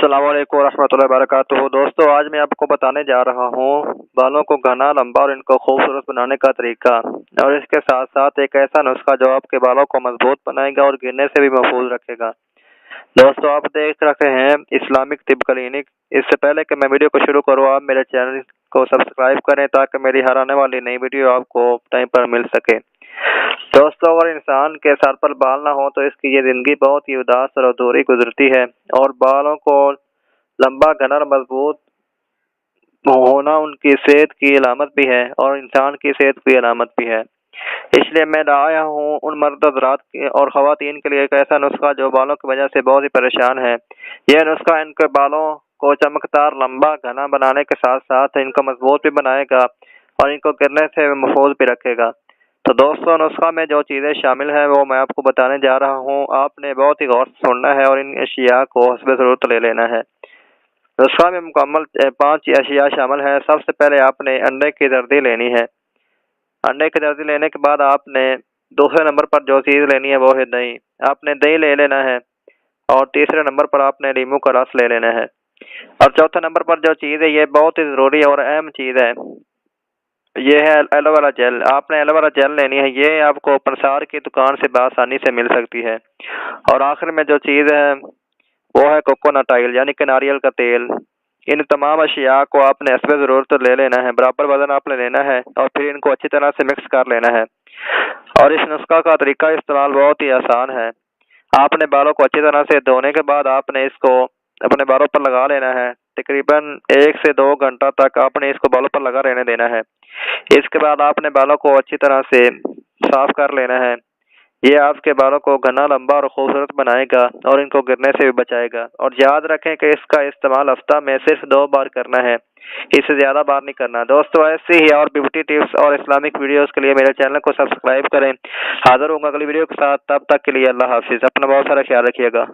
अस्सलाम वालेकुम रहमतुल्लाहि वबरकातुहू। दोस्तों, आज मैं आपको बताने जा रहा हूँ बालों को घना, लंबा और इनको खूबसूरत बनाने का तरीका, और इसके साथ साथ एक ऐसा नुस्खा जो आपके बालों को मजबूत बनाएगा और गिरने से भी महफूज रखेगा। दोस्तों, आप देख रहे हैं इस्लामिक तिब क्लिनिक। इससे पहले कि मैं वीडियो को शुरू करूँ, आप मेरे चैनल को सब्सक्राइब करें ताकि मेरी हर आने वाली नई वीडियो आपको टाइम पर मिल सके। दोस्तों, अगर इंसान के सर पर बाल ना हो तो इसकी ये जिंदगी बहुत ही उदास और अधूरी गुजरती है, और बालों को लंबा, घना और मजबूत होना उनकी सेहत की अलामत भी है और इंसान की सेहत की अलामत भी है। इसलिए मैं लाया हूँ उन मर्द हज़रात और ख़वातीन के लिए एक ऐसा नुस्खा जो बालों की वजह से बहुत ही परेशान है। यह नुस्खा इनके बालों को चमकदार, लंबा, घना बनाने के साथ साथ इनको मजबूत भी बनाएगा और इनको गिरने से महफूज भी रखेगा। तो दोस्तों, नुस्खा में जो चीज़ें शामिल हैं वो मैं आपको बताने जा रहा हूँ। आपने बहुत ही गौर से सुनना है और इन अशिया को हस्बे ज़रूरत ले लेना है। नुस्खा में मुकम्मल 5 अशिया शामिल है। सबसे पहले आपने अंडे की जर्दी लेनी है। अंडे की जर्दी लेने के बाद आपने दूसरे नंबर पर जो चीज़ लेनी है वो है दही। आपने दही ले लेना है। और तीसरे नंबर पर आपने नींबू का रस ले लेना है। और चौथे नंबर पर जो चीज़ है, ये बहुत ही ज़रूरी और अहम चीज़ है, ये है एलोवेरा जेल। आपने एलोवेरा जेल लेनी है। ये आपको पंसार की दुकान से आसानी से मिल सकती है। और आखिर में जो चीज़ है वो है कोकोनट ऑयल, यानी कि नारियल का तेल। इन तमाम अशिया को आपने हस्बे ज़रूरत ले लेना है। बराबर वजन आपने लेना है और फिर इनको अच्छी तरह से मिक्स कर लेना है। और इस नुस्खा का तरीका इस्तेमाल बहुत ही आसान है। आपने बालों को अच्छी तरह से धोने के बाद आपने इसको अपने बालों पर लगा लेना है। तकरीबन 1 से 2 घंटा तक आपने इसको बालों पर लगा रहने देना है। इसके बाद आपने बालों को अच्छी तरह से साफ कर लेना है। ये आपके बालों को घना, लंबा और खूबसूरत बनाएगा और इनको गिरने से भी बचाएगा। और याद रखें कि इसका इस्तेमाल हफ्ता में सिर्फ 2 बार करना है, इससे ज़्यादा बार नहीं करना। दोस्तों, ऐसी ही और ब्यूटी टिप्स और इस्लामिक वीडियोस के लिए मेरे चैनल को सब्सक्राइब करें। हाजिर होऊंगा अगली वीडियो के साथ। तब तक के लिए अल्लाह हाफिज़। अपना बहुत सारा ख्याल रखिएगा।